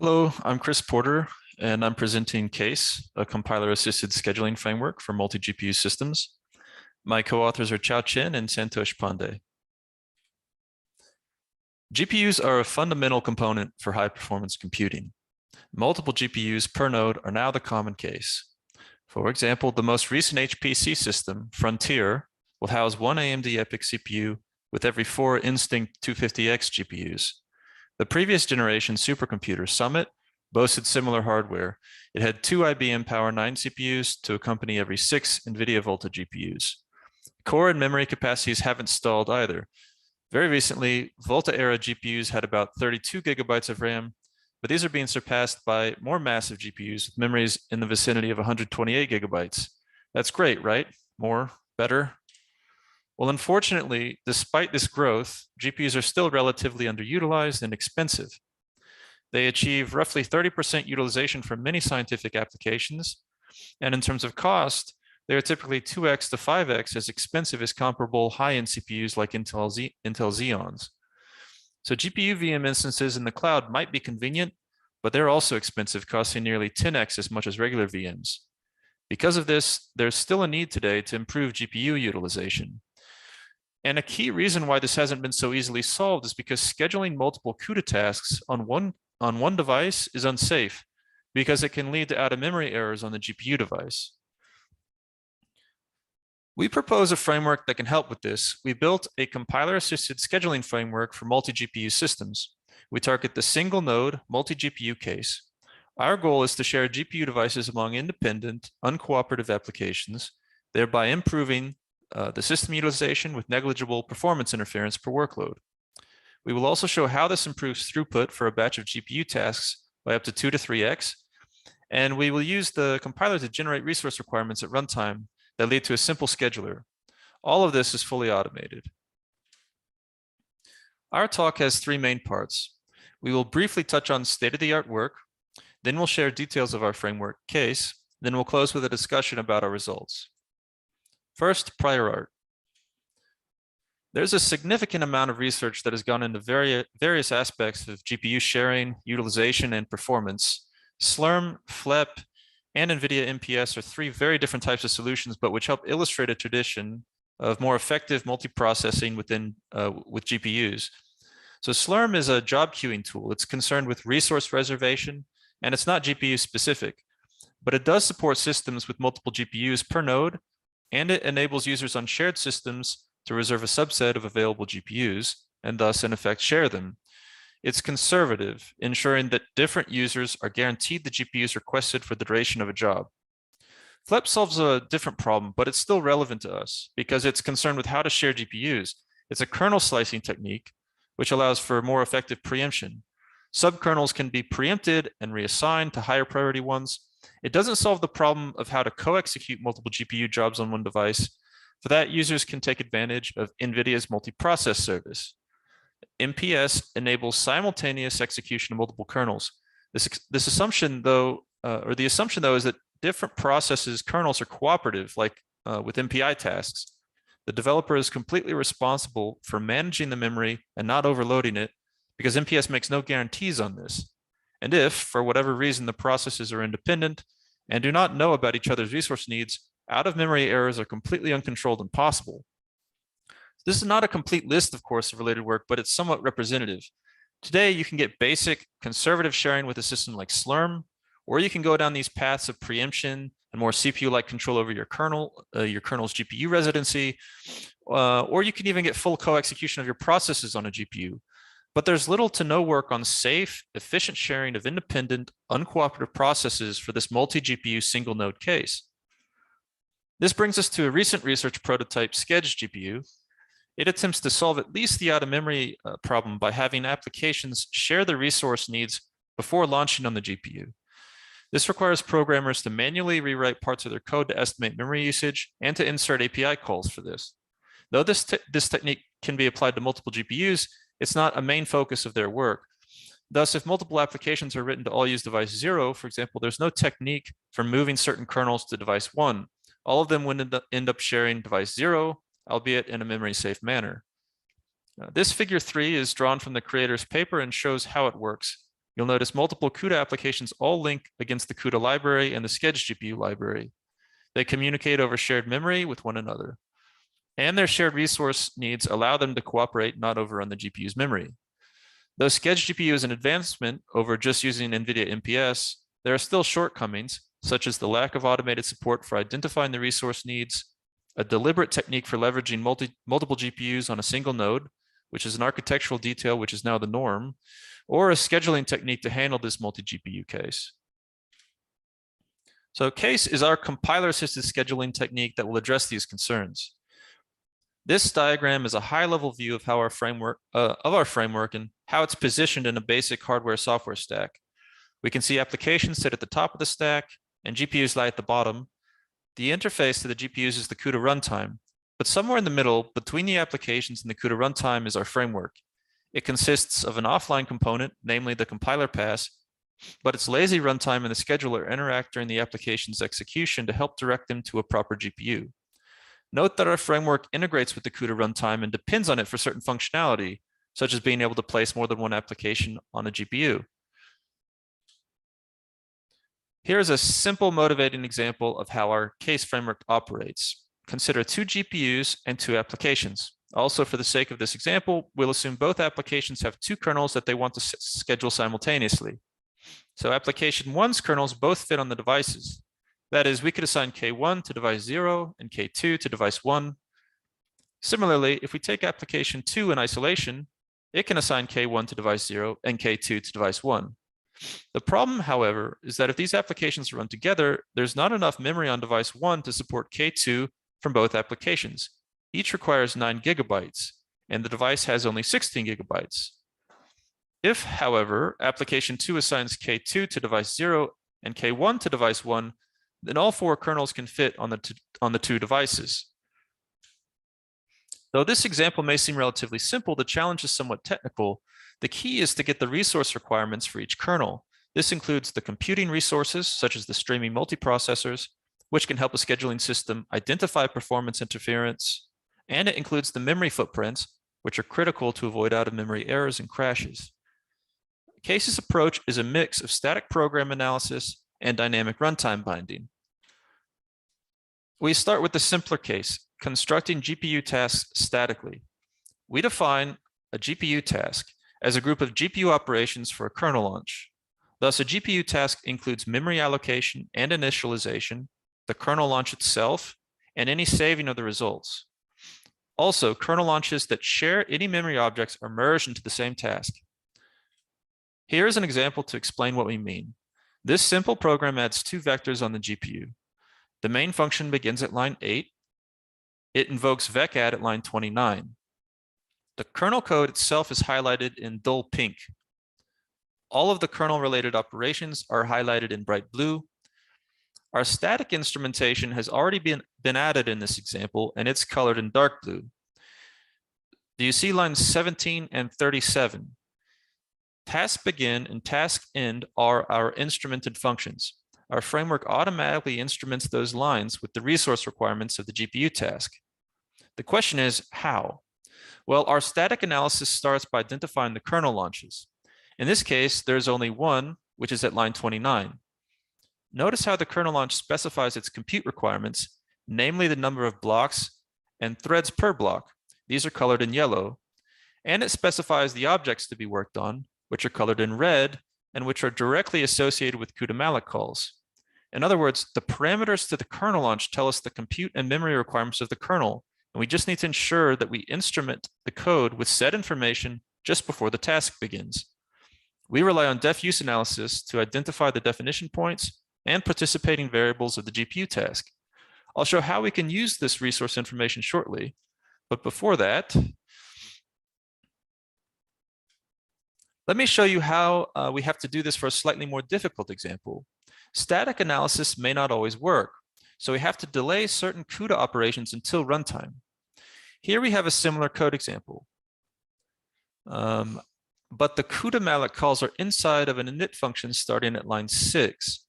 Hello, I'm Chris Porter, and I'm presenting CASE, a compiler-assisted scheduling framework for multi-GPU systems. My co-authors are Chao, Chen, and Santosh, Pande. GPUs are a fundamental component for high-performance computing. Multiple GPUs per node are now the common case. For example, the most recent HPC system, Frontier, will house one AMD EPYC CPU with every 4 Instinct 250X GPUs. The previous generation supercomputer, Summit, boasted similar hardware. It had 2 IBM Power 9 CPUs to accompany every 6 NVIDIA Volta GPUs. Core and memory capacities haven't stalled either. Very recently, Volta-era GPUs had about 32 gigabytes of RAM, but these are being surpassed by more massive GPUs with memories in the vicinity of 128 gigabytes. That's great, right? More, better. Well, unfortunately, despite this growth, GPUs are still relatively underutilized and expensive. They achieve roughly 30% utilization for many scientific applications, and in terms of cost, they are typically 2x to 5x as expensive as comparable high-end CPUs like Intel Xeons. So GPU VM instances in the cloud might be convenient, but they're also expensive, costing nearly 10x as much as regular VMs. Because of this, there's still a need today to improve GPU utilization. And a key reason why this hasn't been so easily solved is because scheduling multiple CUDA tasks on one device is unsafe because it can lead to out-of-memory errors on the GPU device. We propose a framework that can help with this. We built a compiler-assisted scheduling framework for multi-GPU systems. We target the single-node multi-GPU case. Our goal is to share GPU devices among independent, uncooperative applications, thereby improving the system utilization with negligible performance interference per workload. We will also show how this improves throughput for a batch of GPU tasks by up to 2 to 3x, and we will use the compiler to generate resource requirements at runtime that lead to a simple scheduler. All of this is fully automated. Our talk has 3 main parts. We will briefly touch on state-of-the-art work, then we'll share details of our framework case, then we'll close with a discussion about our results. First, prior art. There's a significant amount of research that has gone into various aspects of GPU sharing, utilization, and performance. Slurm, FLEP, and NVIDIA MPS are 3 very different types of solutions, but which help illustrate a tradition of more effective multiprocessing with GPUs. So Slurm is a job queuing tool. It's concerned with resource reservation, and it's not GPU specific, but it does support systems with multiple GPUs per node, and it enables users on shared systems to reserve a subset of available GPUs, and thus, in effect, share them. It's conservative, ensuring that different users are guaranteed the GPUs requested for the duration of a job. FLEP solves a different problem, but it's still relevant to us because it's concerned with how to share GPUs. It's a kernel slicing technique, which allows for more effective preemption. Subkernels can be preempted and reassigned to higher priority ones. It doesn't solve the problem of how to co-execute multiple GPU jobs on one device. For that, users can take advantage of NVIDIA's multiprocess service. MPS enables simultaneous execution of multiple kernels. This assumption, though, the assumption, though, is that different processes' kernels are cooperative, like with MPI tasks. The developer is completely responsible for managing the memory and not overloading it, because MPS makes no guarantees on this. And if, for whatever reason, the processes are independent and do not know about each other's resource needs, out-of-memory errors are completely uncontrolled and possible. This is not a complete list, of course, of related work, but it's somewhat representative. Today, you can get basic conservative sharing with a system like Slurm, or you can go down these paths of preemption and more CPU-like control over your kernel's GPU residency, or you can even get full co-execution of your processes on a GPU. But there's little to no work on safe, efficient sharing of independent, uncooperative processes for this multi-GPU single-node case. This brings us to a recent research prototype, SchEduling. It attempts to solve at least the out-of-memory problem by having applications share their resource needs before launching on the GPU. This requires programmers to manually rewrite parts of their code to estimate memory usage and to insert API calls for this. Though this technique can be applied to multiple GPUs, it's not a main focus of their work. Thus, if multiple applications are written to all use device 0, for example, there's no technique for moving certain kernels to device 1. All of them would end up sharing device 0, albeit in a memory-safe manner. This figure 3 is drawn from the creator's paper and shows how it works. you'll notice multiple CUDA applications all link against the CUDA library and the SchEduling library. They communicate over shared memory with one another, and their shared resource needs allow them to cooperate, not overrun the GPU's memory. Though SchEduling is an advancement over just using NVIDIA MPS, there are still shortcomings, such as the lack of automated support for identifying the resource needs, a deliberate technique for leveraging multiple GPUs on a single node, which is an architectural detail which is now the norm, or a scheduling technique to handle this multi-GPU case. So case is our compiler-assisted scheduling technique that will address these concerns. This diagram is a high-level view of how our framework and how it's positioned in a basic hardware-software stack. We can see applications sit at the top of the stack and GPUs lie at the bottom. The interface to the GPUs is the CUDA runtime, but somewhere in the middle between the applications and the CUDA runtime is our framework. It consists of an offline component, namely the compiler pass, but its lazy runtime and the scheduler interact during the application's execution to help direct them to a proper GPU. Note that our framework integrates with the CUDA runtime and depends on it for certain functionality, such as being able to place more than one application on a GPU. Here's a simple motivating example of how our case framework operates. Consider 2 GPUs and 2 applications. Also, for the sake of this example, we'll assume both applications have 2 kernels that they want to schedule simultaneously. So application 1's kernels both fit on the devices. That is, we could assign K1 to device 0 and K2 to device 1. Similarly, if we take application 2 in isolation, it can assign K1 to device 0 and K2 to device 1. The problem, however, is that if these applications run together, there's not enough memory on device 1 to support K2 from both applications. Each requires 9 gigabytes, and the device has only 16 gigabytes. If, however, application 2 assigns K2 to device 0 and K1 to device 1, then all 4 kernels can fit on the 2 devices. Though this example may seem relatively simple, the challenge is somewhat technical. The key is to get the resource requirements for each kernel. This includes the computing resources, such as the streaming multiprocessors, which can help a scheduling system identify performance interference, and it includes the memory footprints, which are critical to avoid out-of-memory errors and crashes. Case's approach is a mix of static program analysis and dynamic runtime binding. We start with the simpler case, constructing GPU tasks statically. We define a GPU task as a group of GPU operations for a kernel launch. Thus, a GPU task includes memory allocation and initialization, the kernel launch itself, and any saving of the results. Also, kernel launches that share any memory objects are merged into the same task. Here is an example to explain what we mean. This simple program adds 2 vectors on the GPU. The main function begins at line 8. It invokes vecadd at line 29. The kernel code itself is highlighted in dull pink. All of the kernel-related operations are highlighted in bright blue. Our static instrumentation has already been added in this example, and it's colored in dark blue. Do you see lines 17 and 37? Task begin and task end are our instrumented functions. Our framework automatically instruments those lines with the resource requirements of the GPU task. The question is, how? Well, our static analysis starts by identifying the kernel launches. In this case, there's only one, which is at line 29. Notice how the kernel launch specifies its compute requirements, namely the number of blocks and threads per block. These are colored in yellow. And it specifies the objects to be worked on, which are colored in red, and which are directly associated with CUDA malloc calls. In other words, the parameters to the kernel launch tell us the compute and memory requirements of the kernel, and we just need to ensure that we instrument the code with said information just before the task begins. We rely on def use analysis to identify the definition points and participating variables of the GPU task. I'll show how we can use this resource information shortly, but before that, let me show you how we have to do this for a slightly more difficult example. Static analysis may not always work, so we have to delay certain CUDA operations until runtime. Here we have a similar code example. But the CUDA malloc calls are inside of an init function starting at line 6.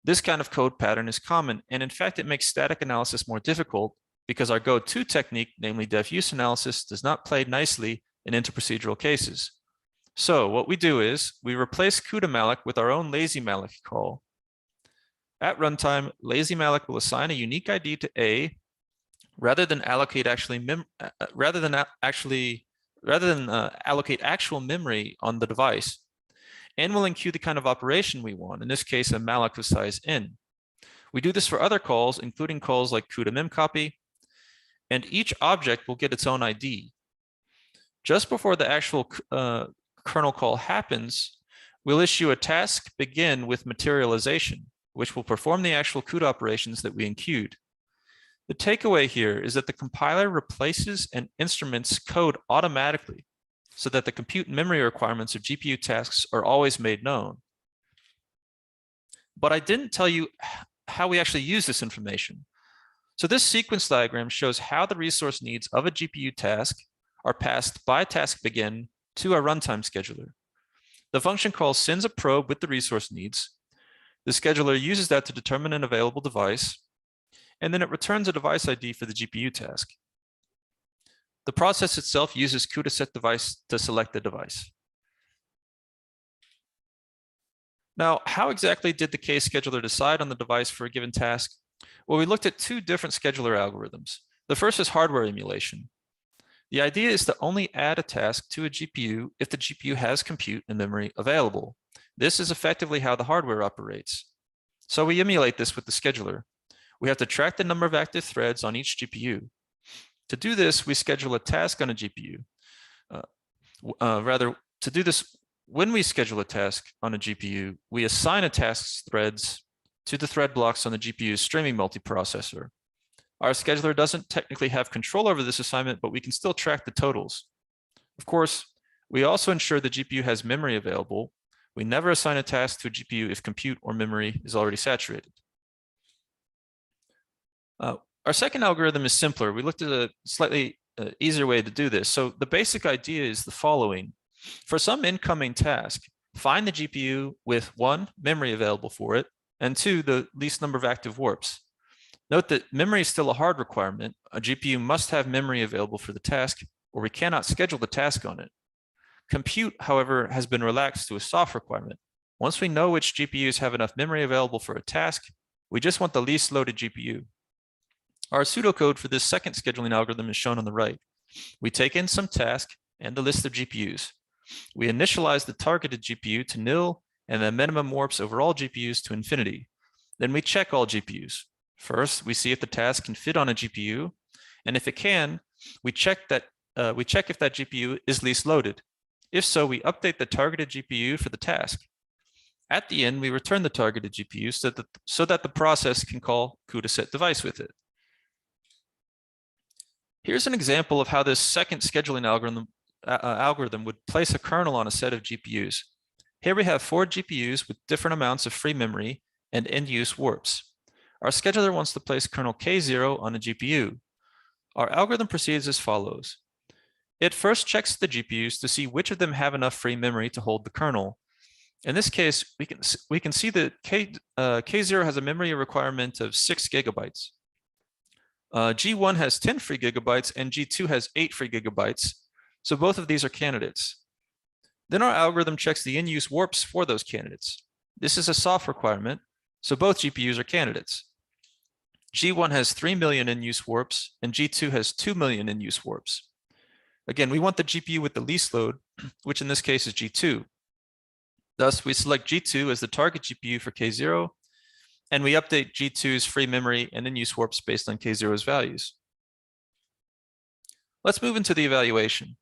This kind of code pattern is common, and in fact, it makes static analysis more difficult because our go-to technique, namely def use analysis, does not play nicely in interprocedural cases. So what we do is we replace CUDA malloc with our own lazy malloc call. At runtime, lazy malloc will assign a unique ID to A rather than allocate allocate actual memory on the device, and will enqueue the kind of operation we want, in this case a malloc of size n. We do this for other calls, including calls like CUDA memcopy, and each object will get its own ID. Just before the actual kernel call happens, we'll issue a task begin with materialization, which will perform the actual CUDA operations that we enqueued. The takeaway here is that the compiler replaces and instruments code automatically so that the compute and memory requirements of GPU tasks are always made known. But I didn't tell you how we actually use this information. So this sequence diagram shows how the resource needs of a GPU task are passed by task begin to a runtime scheduler. The function call sends a probe with the resource needs. The scheduler uses that to determine an available device, and then it returns a device ID for the GPU task. The process itself uses CUDA set device to select the device. Now, how exactly did the case scheduler decide on the device for a given task? Well, we looked at two different scheduler algorithms. The first is hardware emulation. The idea is to only add a task to a GPU if the GPU has compute and memory available. This is effectively how the hardware operates. So we emulate this with the scheduler. We have to track the number of active threads on each GPU. To do this, we schedule a task on a GPU. To do this, when we schedule a task on a GPU, we assign a task's threads to the thread blocks on the GPU's streaming multiprocessor. Our scheduler doesn't technically have control over this assignment, but we can still track the totals. Of course, we also ensure the GPU has memory available. We never assign a task to a GPU if compute or memory is already saturated. Our second algorithm is simpler. We looked at a slightly easier way to do this. So the basic idea is the following. For some incoming task, find the GPU with 1, memory available for it, and 2, the least number of active warps. Note that memory is still a hard requirement. A GPU must have memory available for the task, or we cannot schedule the task on it. Compute, however, has been relaxed to a soft requirement. Once we know which GPUs have enough memory available for a task, we just want the least loaded GPU. Our pseudocode for this second scheduling algorithm is shown on the right. We take in some task and a list of GPUs. We initialize the targeted GPU to nil and the minimum warps over all GPUs to infinity. Then we check all GPUs. First, we see if the task can fit on a GPU, and if it can, we check if that GPU is least loaded. If so, we update the targeted GPU for the task. At the end, we return the targeted GPU so that the process can call CUDA set device with it. Here's an example of how this second scheduling algorithm would place a kernel on a set of GPUs. Here we have 4 GPUs with different amounts of free memory and end-use warps. Our scheduler wants to place kernel K0 on a GPU. Our algorithm proceeds as follows. It first checks the GPUs to see which of them have enough free memory to hold the kernel. In this case, we can see that K0 has a memory requirement of 6 gigabytes. G1 has 10 free gigabytes and G2 has 8 free gigabytes. So both of these are candidates. Then our algorithm checks the in-use warps for those candidates. This is a soft requirement, so both GPUs are candidates. G1 has 3 million in-use warps and G2 has 2 million in-use warps. Again, we want the GPU with the least load, which in this case is G2. Thus, we select G2 as the target GPU for K0, and we update G2's free memory and in-use warps based on K0's values. Let's move into the evaluation.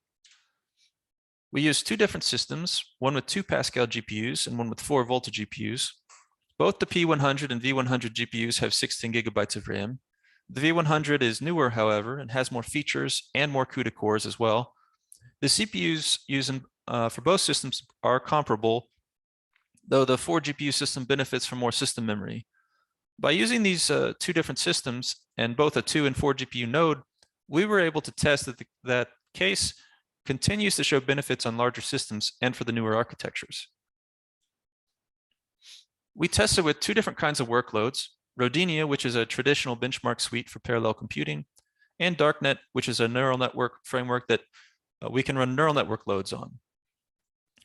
We use 2 different systems, one with 2 Pascal GPUs and one with 4 Volta GPUs. Both the P100 and V100 GPUs have 16 gigabytes of RAM. The V100 is newer, however, and has more features and more CUDA cores as well. The CPUs used for both systems are comparable, though the 4 GPU system benefits from more system memory. By using these 2 different systems and both a 2 and 4 GPU node, we were able to test that case continues to show benefits on larger systems and for the newer architectures. We tested with 2 different kinds of workloads, Rodinia, which is a traditional benchmark suite for parallel computing, and Darknet, which is a neural network framework that we can run neural network loads on.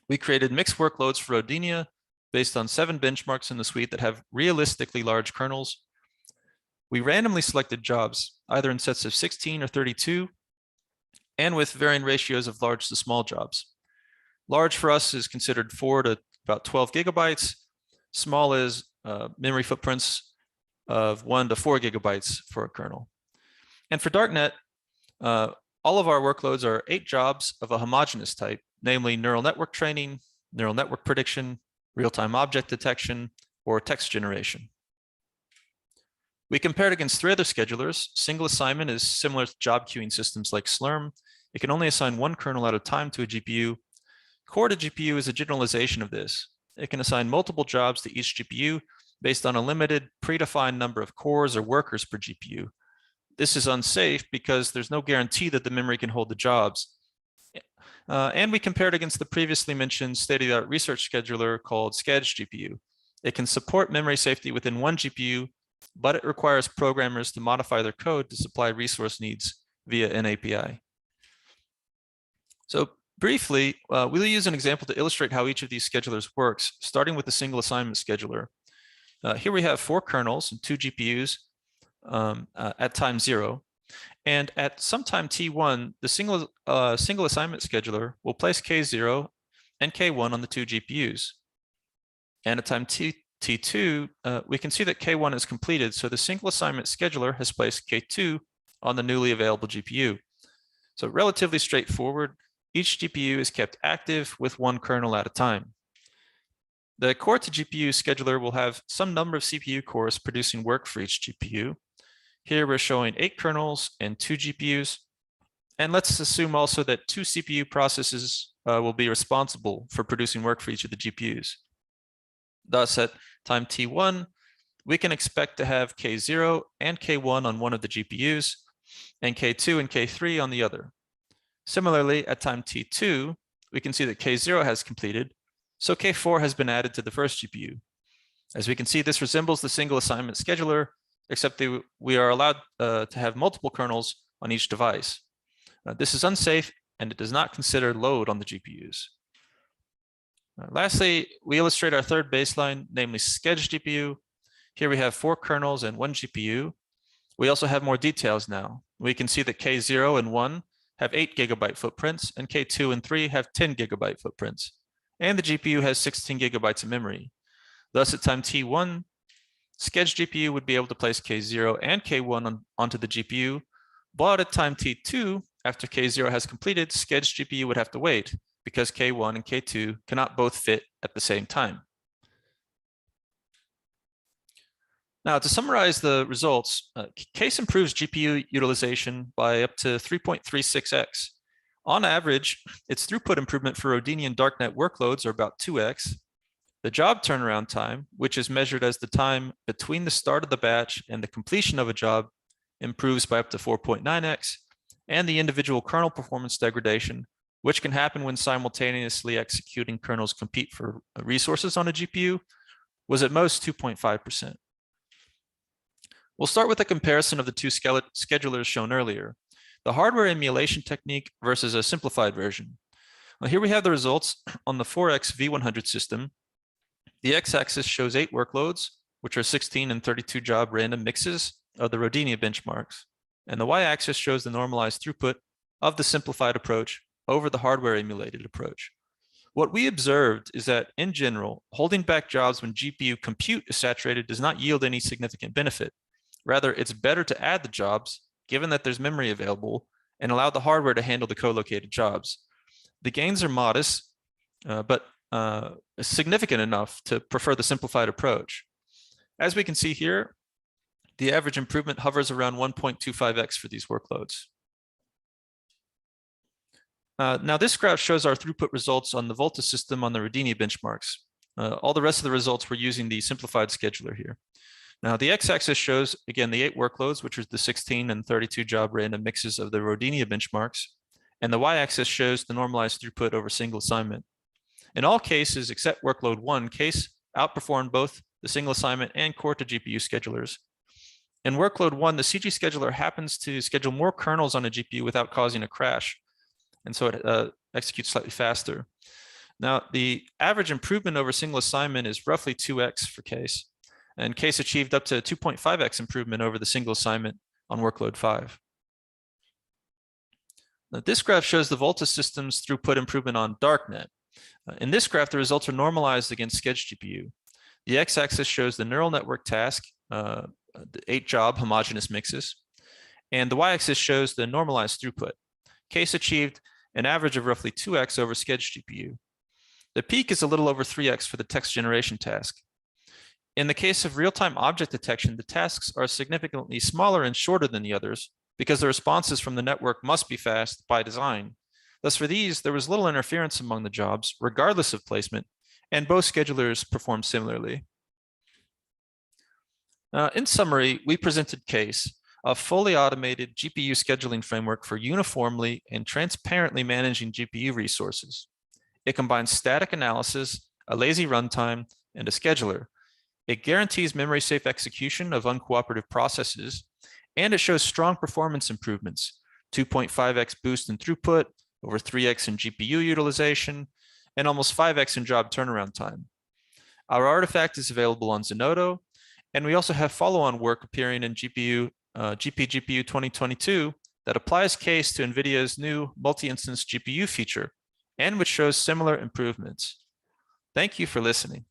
We created mixed workloads for Rodinia based on 7 benchmarks in the suite that have realistically large kernels. We randomly selected jobs, either in sets of 16 or 32, and with varying ratios of large to small jobs. Large for us is considered 4 to about 12 gigabytes. Small is memory footprints of 1 to 4 gigabytes for a kernel. And for Darknet, all of our workloads are 8 jobs of a homogeneous type, namely neural network training, neural network prediction, real-time object detection, or text generation. We compared against 3 other schedulers. Single assignment is similar to job queuing systems like Slurm. It can only assign 1 kernel at a time to a GPU. Core to GPU is a generalization of this. It can assign multiple jobs to each GPU based on a limited predefined number of cores or workers per GPU. This is unsafe because there's no guarantee that the memory can hold the jobs. And we compared against the previously mentioned state-of-the-art research scheduler called SchEduling. It can support memory safety within 1 GPU, but it requires programmers to modify their code to supply resource needs via an API. So briefly, we'll use an example to illustrate how each of these schedulers works, starting with the single assignment scheduler. Here we have 4 kernels and 2 GPUs at time 0. And at some time t1, the single assignment scheduler will place K0 and K1 on the 2 GPUs. And at time t2, we can see that K1 is completed, so the single assignment scheduler has placed K2 on the newly available GPU. So relatively straightforward. Each GPU is kept active with 1 kernel at a time. The core to GPU scheduler will have some number of CPU cores producing work for each GPU. Here we're showing 8 kernels and 2 GPUs. And let's assume also that 2 CPU processes will be responsible for producing work for each of the GPUs. Thus, at time t1, we can expect to have K0 and K1 on one of the GPUs, and K2 and K3 on the other. Similarly, at time t2, we can see that K0 has completed, so K4 has been added to the first GPU. As we can see, this resembles the single assignment scheduler, except that we are allowed to have multiple kernels on each device. This is unsafe, and it does not consider load on the GPUs. Lastly, we illustrate our third baseline, namely SchEduling. Here we have 4 kernels and 1 GPU. We also have more details now. We can see that K0 and 1 have 8 gigabyte footprints, and K2 and 3 have 10 gigabyte footprints. And the GPU has 16 gigabytes of memory. Thus, at time t1, SchEduling would be able to place K0 and K1 onto the GPU, but at time t2, after K0 has completed, SchEduling would have to wait because K1 and K2 cannot both fit at the same time. Now, to summarize the results, CASE improves GPU utilization by up to 3.36x. On average, its throughput improvement for Rodinia and Darknet workloads are about 2x. The job turnaround time, which is measured as the time between the start of the batch and the completion of a job, improves by up to 4.9x, and the individual kernel performance degradation, which can happen when simultaneously executing kernels compete for resources on a GPU, was at most 2.5%. We'll start with a comparison of the 2 schedulers shown earlier, the hardware emulation technique versus a simplified version. Well, here we have the results on the 4X V100 system. The x-axis shows 8 workloads, which are 16 and 32 job random mixes of the Rodinia benchmarks. And the y-axis shows the normalized throughput of the simplified approach over the hardware emulated approach. What we observed is that, in general, holding back jobs when GPU compute is saturated does not yield any significant benefit. Rather, it's better to add the jobs, given that there's memory available, and allow the hardware to handle the co-located jobs. The gains are modest, but significant enough to prefer the simplified approach. As we can see here, the average improvement hovers around 1.25x for these workloads. Now this graph shows our throughput results on the Volta system on the Rodinia benchmarks. All the rest of the results were using the simplified scheduler here. Now the x-axis shows, again, the 8 workloads, which are the 16 and 32 job random mixes of the Rodinia benchmarks. And the y-axis shows the normalized throughput over single assignment. In all cases, except workload 1, CASE outperformed both the single assignment and core to GPU schedulers. In workload 1, the CG scheduler happens to schedule more kernels on a GPU without causing a crash. And so it executes slightly faster. Now, the average improvement over single assignment is roughly 2x for Case, and Case achieved up to 2.5x improvement over the single assignment on workload 5. Now, this graph shows the Volta system's throughput improvement on Darknet. In this graph, the results are normalized against SchEduling. The x-axis shows the neural network task, the 8-job homogeneous mixes, and the y-axis shows the normalized throughput. Case achieved an average of roughly 2x over SchEduling. The peak is a little over 3x for the text generation task. In the case of real-time object detection, the tasks are significantly smaller and shorter than the others because the responses from the network must be fast by design. Thus, for these, there was little interference among the jobs, regardless of placement, and both schedulers performed similarly. In summary, we presented Case, a fully automated GPU scheduling framework for uniformly and transparently managing GPU resources. It combines static analysis, a lazy runtime, and a scheduler. It guarantees memory-safe execution of uncooperative processes, and it shows strong performance improvements, 2.5x boost in throughput, over 3x in GPU utilization, and almost 5x in job turnaround time. Our artifact is available on Zenodo, and we also have follow-on work appearing in GPGPU 2022 that applies Case to NVIDIA's new multi-instance GPU feature, and which shows similar improvements. Thank you for listening.